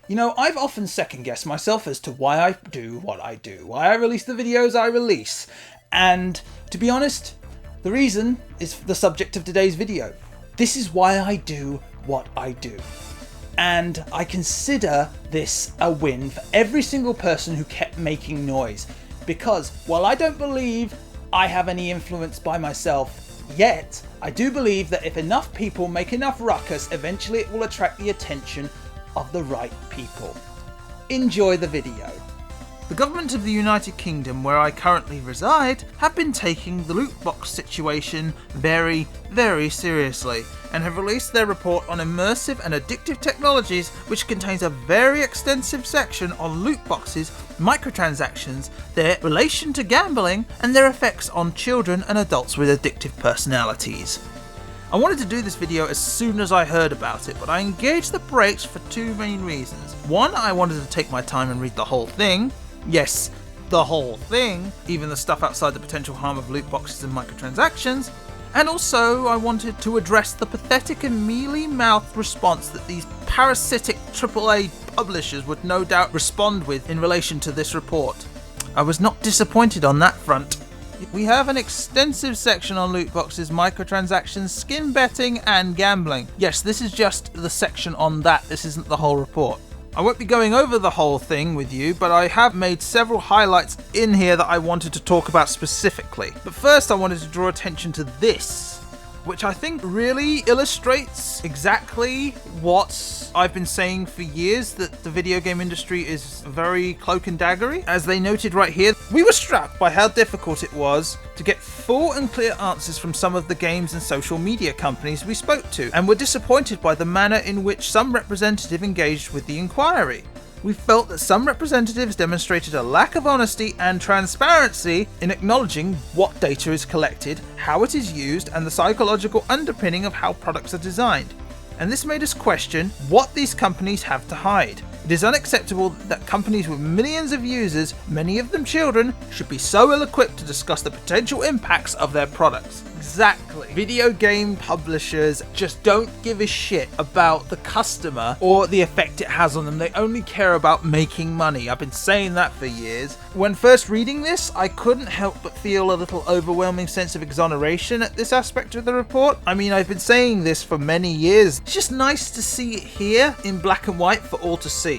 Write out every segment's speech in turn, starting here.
You know, I've often second-guessed myself as to why I do what I do, why I release the videos I release, and to be honest, the reason is the subject of today's video. This is why I do what I do. And I consider this a win for every single person who kept making noise, because while I don't believe I have any influence by myself yet, I do believe that if enough people make enough ruckus, eventually it will attract the attention of the right people. Enjoy the video. The government of the United Kingdom, where I currently reside, have been taking the loot box situation very, very seriously and have released their report on immersive and addictive technologies, which contains a very extensive section on loot boxes, microtransactions, their relation to gambling, and their effects on children and adults with addictive personalities. I wanted to do this video as soon as I heard about it, but I engaged the brakes for two main reasons. One, I wanted to take my time and read the whole thing. Yes, the whole thing, even the stuff outside the potential harm of loot boxes and microtransactions. And also, I wanted to address the pathetic and mealy-mouthed response that these parasitic AAA publishers would no doubt respond with in relation to this report. I was not disappointed on that front. We have an extensive section on loot boxes, microtransactions, skin betting, and gambling. Yes, this is just the section on that, this isn't the whole report. I won't be going over the whole thing with you, but I have made several highlights in here that I wanted to talk about specifically. But first I wanted to draw attention to this, which I think really illustrates exactly what I've been saying for years, that the video game industry is very cloak and daggery. As they noted right here, we were struck by how difficult it was to get full and clear answers from some of the games and social media companies we spoke to, and were disappointed by the manner in which some representative engaged with the inquiry. We felt that some representatives demonstrated a lack of honesty and transparency in acknowledging what data is collected, how it is used, and the psychological underpinning of how products are designed. And this made us question what these companies have to hide. It is unacceptable that companies with millions of users, many of them children, should be so ill-equipped to discuss the potential impacts of their products. Exactly. Video game publishers just don't give a shit about the customer or the effect it has on them. They only care about making money. I've been saying that for years. When first reading this, I couldn't help but feel a little overwhelming sense of exoneration at this aspect of the report. I mean, I've been saying this for many years. It's just nice to see it here in black and white for all to see.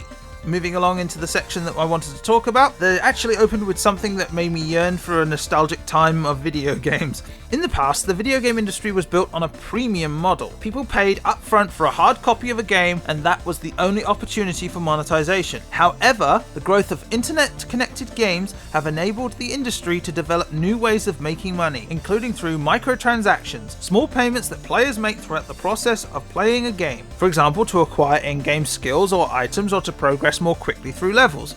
Moving along into the section that I wanted to talk about, they actually opened with something that made me yearn for a nostalgic time of video games. In the past, the video game industry was built on a premium model. People paid upfront for a hard copy of a game, and that was the only opportunity for monetization. However, the growth of internet-connected games have enabled the industry to develop new ways of making money, including through microtransactions, small payments that players make throughout the process of playing a game. For example, to acquire in-game skills or items, or to progress more quickly through levels.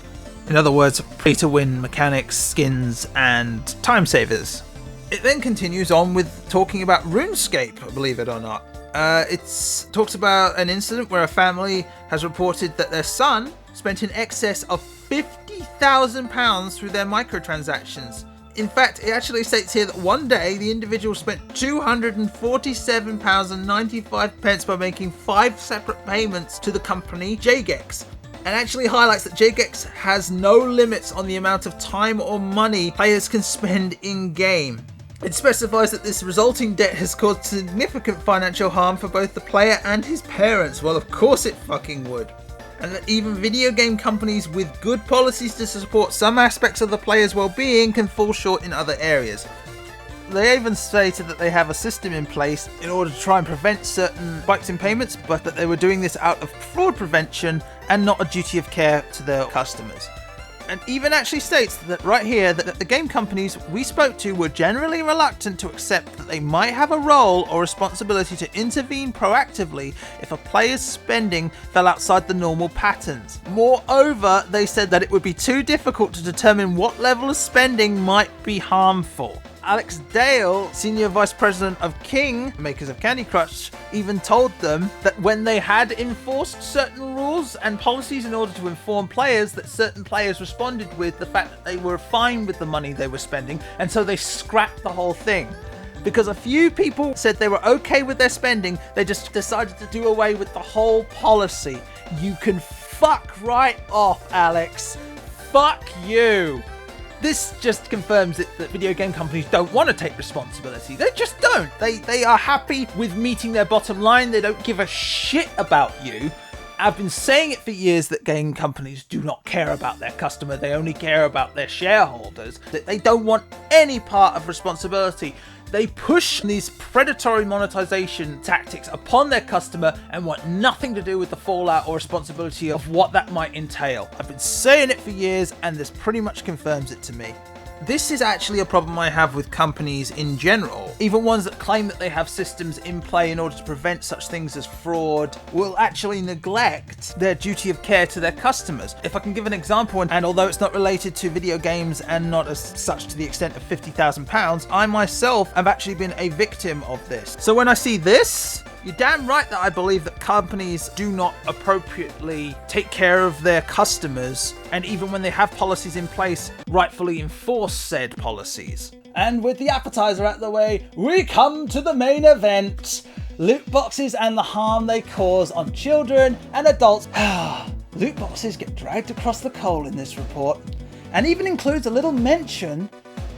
In other words, pay-to-win mechanics, skins, and time savers. It then continues on with talking about RuneScape, believe it or not. It talks about an incident where a family has reported that their son spent in excess of £50,000 through their microtransactions. In fact, it actually states here that one day the individual spent £247.95 by making 5 separate payments to the company Jagex. And actually highlights that Jagex has no limits on the amount of time or money players can spend in-game. It specifies that this resulting debt has caused significant financial harm for both the player and his parents. Well, of course it fucking would. And that even video game companies with good policies to support some aspects of the player's well-being can fall short in other areas. They even stated that they have a system in place in order to try and prevent certain spikes in payments, but that they were doing this out of fraud prevention and not a duty of care to their customers. And even actually states that right here that the game companies we spoke to were generally reluctant to accept that they might have a role or responsibility to intervene proactively if a player's spending fell outside the normal patterns. Moreover, they said that it would be too difficult to determine what level of spending might be harmful. Alex Dale, Senior Vice President of King, makers of Candy Crush, even told them that when they had enforced certain rules and policies in order to inform players, that certain players responded with the fact that they were fine with the money they were spending, and so they scrapped the whole thing. Because a few people said they were okay with their spending, they just decided to do away with the whole policy. You can fuck right off, Alex. Fuck you. This just confirms that video game companies don't want to take responsibility. They just don't. They are happy with meeting their bottom line. They don't give a shit about you. I've been saying it for years that game companies do not care about their customer. They only care about their shareholders. That they don't want any part of responsibility. They push these predatory monetization tactics upon their customer and want nothing to do with the fallout or responsibility of what that might entail. I've been saying it for years, and this pretty much confirms it to me. This is actually a problem I have with companies in general. Even ones that claim that they have systems in play in order to prevent such things as fraud will actually neglect their duty of care to their customers. If I can give an example, and although it's not related to video games and not as such to the extent of £50,000, I myself have actually been a victim of this. So when I see this, you're damn right that I believe that companies do not appropriately take care of their customers, and even when they have policies in place, rightfully enforce said policies. And with the appetizer out the way, we come to the main event. Loot boxes and the harm they cause on children and adults. Loot boxes get dragged across the coal in this report, and even includes a little mention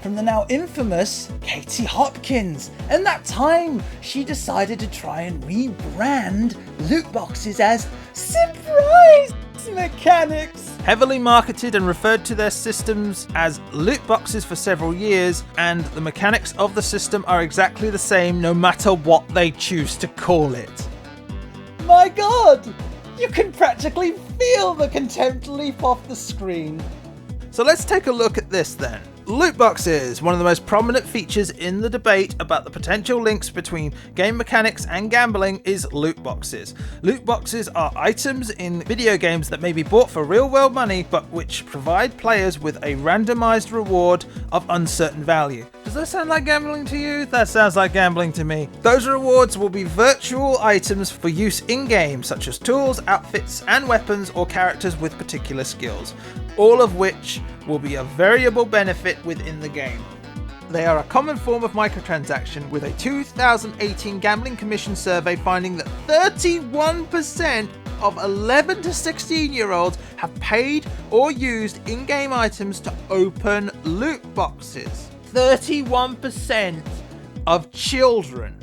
from the now infamous Katie Hopkins, and that time she decided to try and rebrand loot boxes as surprise mechanics. Heavily marketed and referred to their systems as loot boxes for several years, and the mechanics of the system are exactly the same no matter what they choose to call it. My god! You can practically feel the contempt leap off the screen. So let's take a look at this then. Loot boxes, one of the most prominent features in the debate about the potential links between game mechanics and gambling is loot boxes. Loot boxes are items in video games that may be bought for real world money, but which provide players with a randomized reward of uncertain value. Does that sound like gambling to you? That sounds like gambling to me. Those rewards will be virtual items for use in-game, such as tools, outfits, and weapons, or characters with particular skills, all of which will be a variable benefit within the game. They are a common form of microtransaction, with a 2018 Gambling Commission survey finding that 31% of 11 to 16-year-olds have paid or used in-game items to open loot boxes. 31% of children,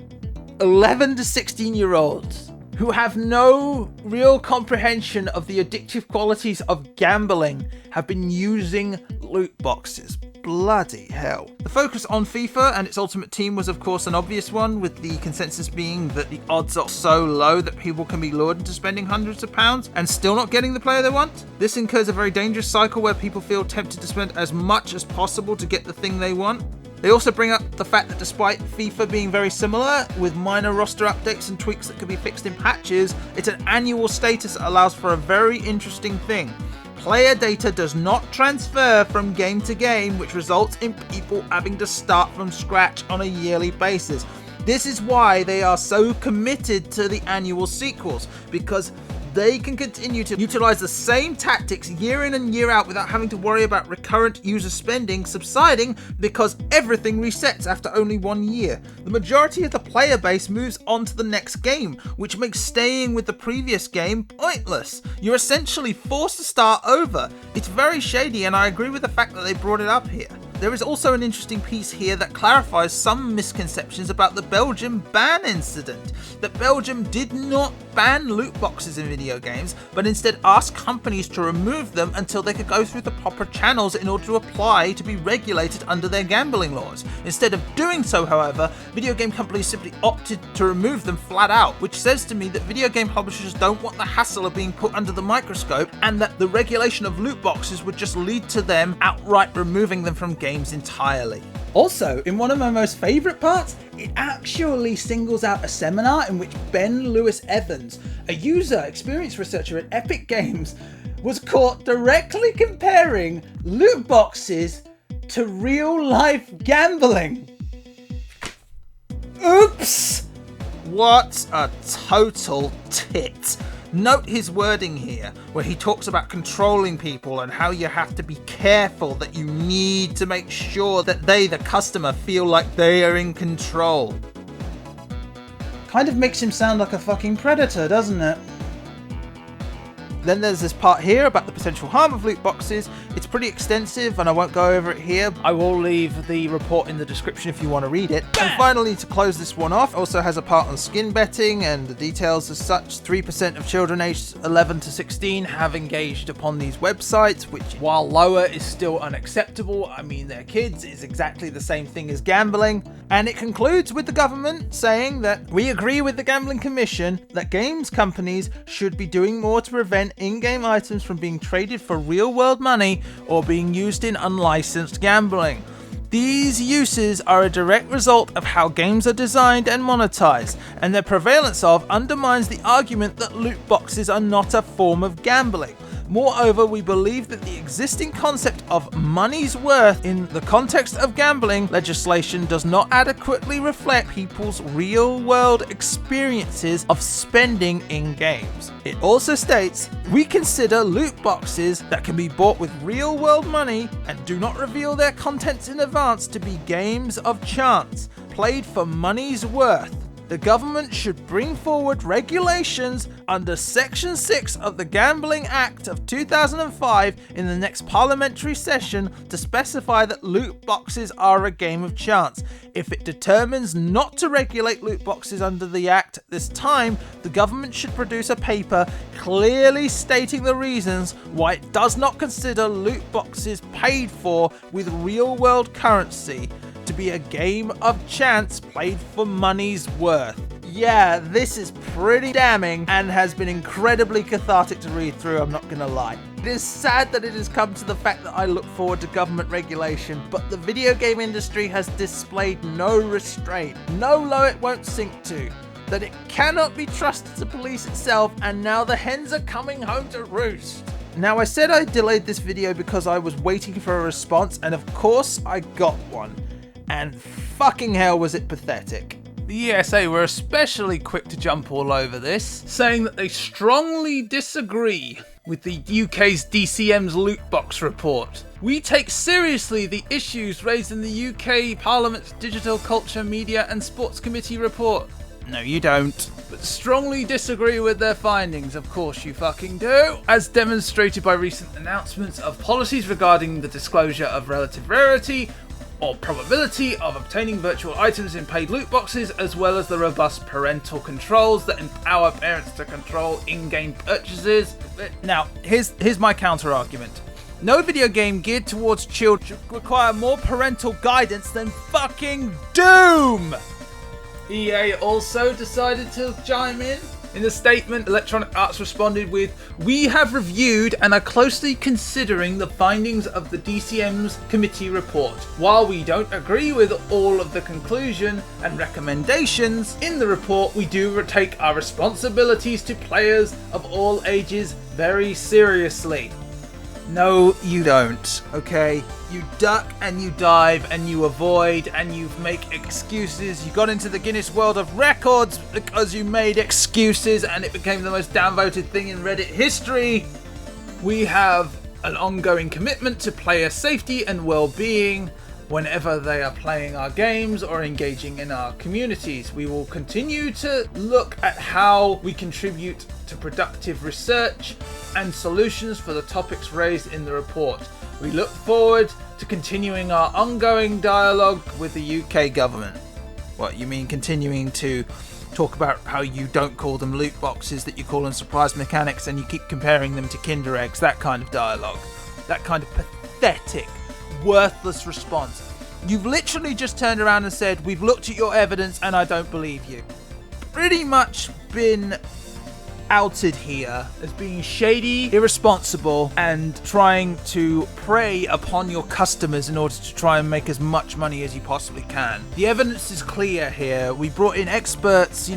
11 to 16-year-olds, who have no real comprehension of the addictive qualities of gambling, have been using loot boxes. Bloody hell. The focus on FIFA and its Ultimate Team was of course an obvious one, with the consensus being that the odds are so low that people can be lured into spending hundreds of pounds and still not getting the player they want. This incurs a very dangerous cycle where people feel tempted to spend as much as possible to get the thing they want. They also bring up the fact that despite FIFA being very similar, with minor roster updates and tweaks that can be fixed in patches, it's an annual status that allows for a very interesting thing. Player data does not transfer from game to game, which results in people having to start from scratch on a yearly basis. This is why they are so committed to the annual sequels, because they can continue to utilize the same tactics year in and year out without having to worry about recurrent user spending subsiding, because everything resets after only 1 year. The majority of the player base moves on to the next game, which makes staying with the previous game pointless. You're essentially forced to start over. It's very shady, and I agree with the fact that they brought it up here. There is also an interesting piece here that clarifies some misconceptions about the Belgium ban incident. That Belgium did not ban loot boxes in video games, but instead asked companies to remove them until they could go through the proper channels in order to apply to be regulated under their gambling laws. Instead of doing so, however, video game companies simply opted to remove them flat out, which says to me that video game publishers don't want the hassle of being put under the microscope, and that the regulation of loot boxes would just lead to them outright removing them from games entirely. Also, in one of my most favourite parts, it actually singles out a seminar in which Ben Lewis Evans, a user experience researcher at Epic Games, was caught directly comparing loot boxes to real life gambling. Oops! What a total tit. Note his wording here, where he talks about controlling people and how you have to be careful, that you need to make sure that they, the customer, feel like they are in control. Kind of makes him sound like a fucking predator, doesn't it? Then there's this part here about the potential harm of loot boxes. It's pretty extensive and I won't go over it here. I will leave the report in the description if you want to read it. And finally, to close this one off, also has a part on skin betting and the details as such. 3% of children aged 11 to 16 have engaged upon these websites, which, while lower, is still unacceptable. I mean, they're kids. It's exactly the same thing as gambling. And it concludes with the government saying that we agree with the Gambling Commission that games companies should be doing more to prevent in-game items from being traded for real-world money or being used in unlicensed gambling. These uses are a direct result of how games are designed and monetized, and their prevalence of undermines the argument that loot boxes are not a form of gambling. Moreover, we believe that the existing concept of money's worth in the context of gambling legislation does not adequately reflect people's real-world experiences of spending in games. It also states, we consider loot boxes that can be bought with real-world money and do not reveal their contents in advance to be games of chance, played for money's worth. The government should bring forward regulations under Section 6 of the Gambling Act of 2005 in the next parliamentary session to specify that loot boxes are a game of chance. If it determines not to regulate loot boxes under the Act at this time, the government should produce a paper clearly stating the reasons why it does not consider loot boxes paid for with real-world currency to be a game of chance played for money's worth. Yeah, this is pretty damning and has been incredibly cathartic to read through, I'm not gonna lie. It is sad that it has come to the fact that I look forward to government regulation, but the video game industry has displayed no restraint, no low it won't sink to, that it cannot be trusted to police itself, and now the hens are coming home to roost. Now, I said I delayed this video because I was waiting for a response, and of course I got one. And fucking hell was it pathetic. The ESA were especially quick to jump all over this, saying that they strongly disagree with the UK's DCM's loot box report. We take seriously the issues raised in the UK Parliament's Digital Culture, Media and Sports Committee report. No, you don't. But strongly disagree with their findings, of course you fucking do. As demonstrated by recent announcements of policies regarding the disclosure of relative rarity, or probability of obtaining virtual items in paid loot boxes, as well as the robust parental controls that empower parents to control in-game purchases. Now, here's my counter-argument. No video game geared towards children should require more parental guidance than fucking Doom! EA also decided to chime in. In a statement, Electronic Arts responded with, "We have reviewed and are closely considering the findings of the DCM's committee report. While we don't agree with all of the conclusion and recommendations in the report, we do take our responsibilities to players of all ages very seriously." No, you don't, okay? You duck and you dive and you avoid and you make excuses. You got into the Guinness World of Records because you made excuses and it became the most downvoted thing in Reddit history. We have an ongoing commitment to player safety and well-being whenever they are playing our games or engaging in our communities. We will continue to look at how we contribute to productive research and solutions for the topics raised in the report. We look forward to continuing our ongoing dialogue with the UK government. What, you mean continuing to talk about how you don't call them loot boxes, that you call them surprise mechanics, and you keep comparing them to Kinder Eggs, that kind of dialogue. That kind of pathetic, worthless response. You've literally just turned around and said, "We've looked at your evidence and I don't believe you." Pretty much been outed here as being shady, irresponsible, and trying to prey upon your customers in order to try and make as much money as you possibly can. The evidence is clear here. We brought in experts,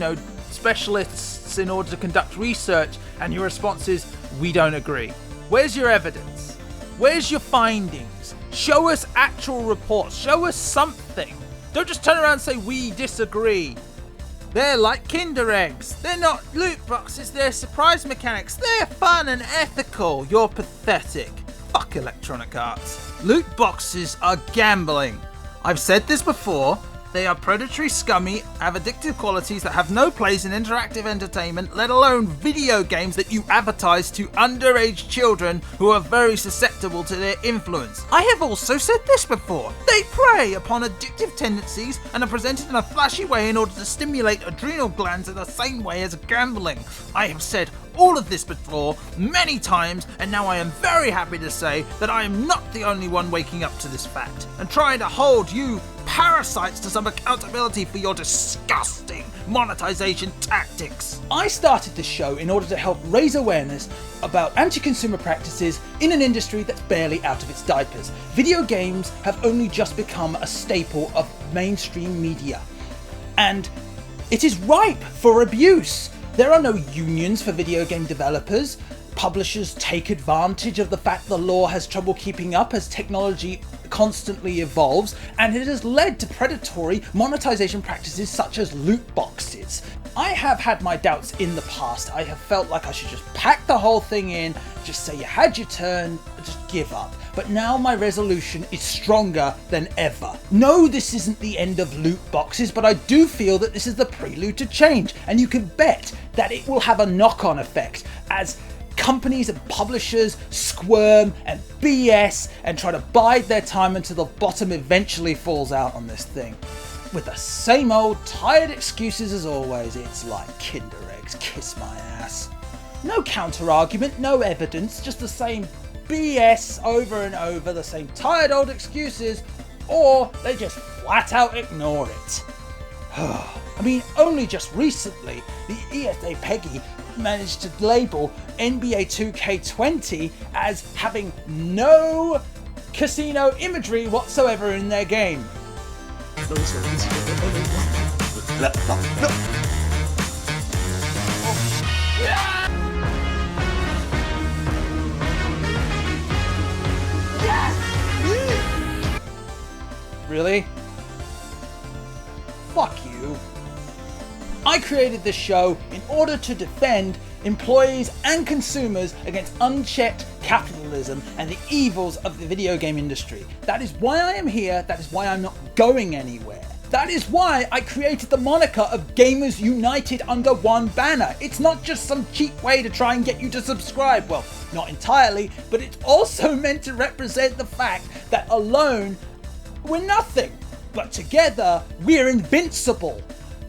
specialists in order to conduct research, and your response is, "We don't agree." Where's your evidence? Where's your findings? Show us actual reports. Show us something. Don't just turn around and say, "We disagree." They're like Kinder Eggs. They're not loot boxes, they're surprise mechanics. They're fun and ethical. You're pathetic. Fuck Electronic Arts. Loot boxes are gambling. I've said this before, They are predatory, scummy, have addictive qualities that have no place in interactive entertainment, let alone video games that you advertise to underage children who are very susceptible to their influence. I have also said this before. They prey upon addictive tendencies and are presented in a flashy way in order to stimulate adrenal glands in the same way as gambling. I have said all of this before many times, and now I am very happy to say that I am not the only one waking up to this fact and trying to hold you parasites to some accountability for your disgusting monetization tactics. I started this show in order to help raise awareness about anti-consumer practices in an industry that's barely out of its diapers. Video games have only just become a staple of mainstream media, and it is ripe for abuse. There are no unions for video game developers. Publishers take advantage of the fact the law has trouble keeping up as technology constantly evolves, and it has led to predatory monetization practices such as loot boxes. I have had my doubts in the past. I have felt like I should just pack the whole thing in, just say you had your turn, just give up. But now my resolution is stronger than ever. No, this isn't the end of loot boxes, but I do feel that this is the prelude to change, and you can bet that it will have a knock-on effect as companies and publishers squirm and BS and try to bide their time until the bottom eventually falls out on this thing. With the same old tired excuses as always. It's like Kinder Eggs, kiss my ass. No counter-argument, no evidence, just the same BS over and over, the same tired old excuses, or they just flat out ignore it. I mean, only just recently, the ESA PEGI managed to label NBA 2K20 as having no casino imagery whatsoever in their game. Really? Fuck you. I created this show in order to defend employees and consumers against unchecked capitalism and the evils of the video game industry. That is why I am here. That is why I'm not going anywhere. That is why I created the moniker of Gamers United under one banner. It's not just some cheap way to try and get you to subscribe. Well, not entirely, but it's also meant to represent the fact that alone we're nothing, but together we're invincible.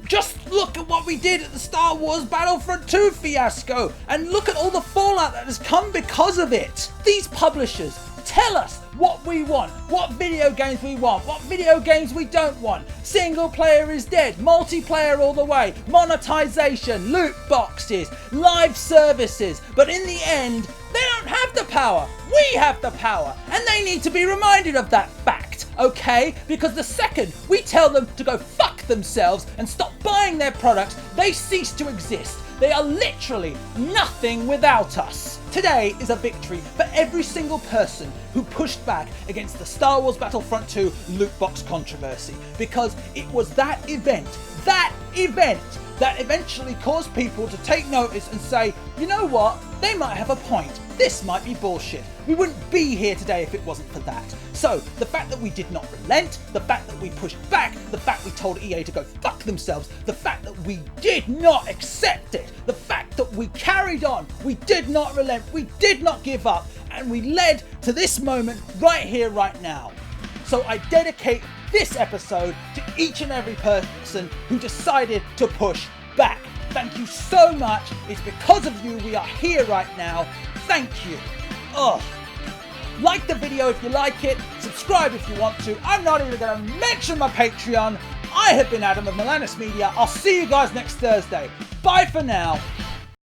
Just look at what we did at the Star Wars Battlefront 2 fiasco, and look at all the fallout that has come because of it. These publishers tell us what we want, what video games we want, what video games we don't want. Single player is dead, multiplayer all the way, monetization, loot boxes, live services. But in the end, they don't have the power. We have the power, and they need to be reminded of that fact, okay? Because the second we tell them to go fuck themselves and stop buying their products, they cease to exist. They are literally nothing without us. Today is a victory for every single person who pushed back against the Star Wars Battlefront 2 loot box controversy, because it was that event that eventually caused people to take notice and say, you know what, they might have a point. This might be bullshit. We wouldn't be here today if it wasn't for that. So, the fact that we did not relent, the fact that we pushed back, the fact we told EA to go fuck themselves, the fact that we did not accept it, the fact that we carried on, we did not relent, we did not give up, and we led to this moment right here, right now. So I dedicate this episode to each and every person who decided to push back. Thank you so much. It's because of you we are here right now. Thank you. Like the video if you like it. Subscribe if you want to. I'm not even going to mention my Patreon. I have been Adam of Milanus Media. I'll see you guys next Thursday. Bye for now.